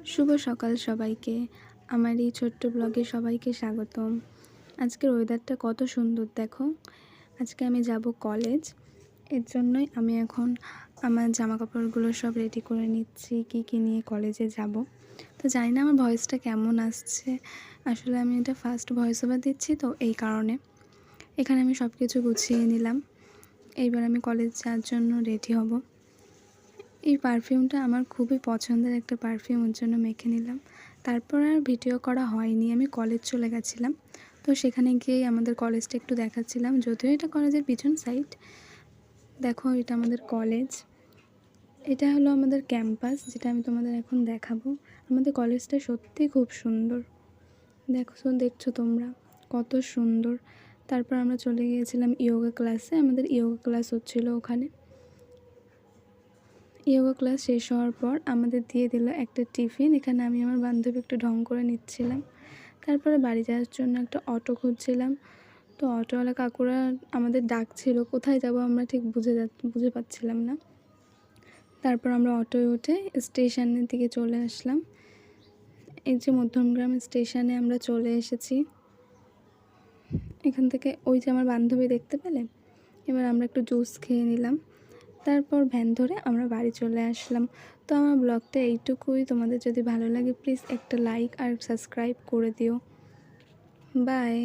শুভ সকাল সবাইকে। আমার এই ছোট্ট ব্লগে সবাইকে স্বাগতম। আজকের ওয়েদারটা কত সুন্দর দেখো। আজকে আমি যাব কলেজ। এর জন্যই আমি এখন আমার জামাকাপড়গুলো সব রেডি করে নিচ্ছি, কী নিয়ে কলেজে যাব। তো জানি না আমার ভয়েসটা কেমন আসছে। আসলে আমি এটা ফার্স্ট ভয়েস ওভার দিচ্ছি, তো এই কারণে। এখানে আমি সব কিছু গুছিয়ে নিলাম। এইবার আমি কলেজ যাওয়ার জন্য রেডি হব। এই পারফিউমটা আমার খুবই পছন্দের একটা পারফিউম, ওর জন্য মেখে নিলাম। তারপর আর ভিডিও করা হয়নি, আমি কলেজ চলে গেছিলাম। তো সেখানে গিয়েই আমাদের কলেজটা একটু দেখাচ্ছিলাম, যদিও এটা কলেজের পিছন সাইড। দেখো, এটা আমাদের কলেজ, এটা হলো আমাদের ক্যাম্পাস, যেটা আমি তোমাদের এখন দেখাবো। আমাদের কলেজটা সত্যিই খুব সুন্দর। দেখছো তোমরা কত সুন্দর। তারপর আমরা চলে গিয়েছিলাম ইয়োগা ক্লাসে, আমাদের ইয়োগা ক্লাস হচ্ছিলো ওখানে। ইয়োগা ক্লাস শেষ হওয়ার পর আমাদের দিয়ে দিল একটা টিফিন। এখানে আমি আমার বান্ধবী একটু ঢং করে নিচ্ছিলাম। তারপরে বাড়ি যাওয়ার জন্য একটা অটো খুঁজছিলাম। তো অটোওয়ালা কাকুরা আমাদের ডাকছিল, কোথায় যাব আমরা ঠিক বুঝে পাচ্ছিলাম না। তারপর আমরা অটোয় উঠে স্টেশনের দিকে চলে আসলাম। এই যে মধ্যমগ্রাম স্টেশনে আমরা চলে এসেছি। এখান থেকে ওই যে আমার বান্ধবী দেখতে পেলে। এবার আমরা একটু জুস খেয়ে নিলাম। তারপর ভ্যান ধরে আমরা বাড়ি চলে আসলাম। তো আমার ব্লগটা এইটুকুই। তোমাদের যদি ভালো লাগে প্লিজ একটা লাইক আর সাবস্ক্রাইব করে দিও। বাই।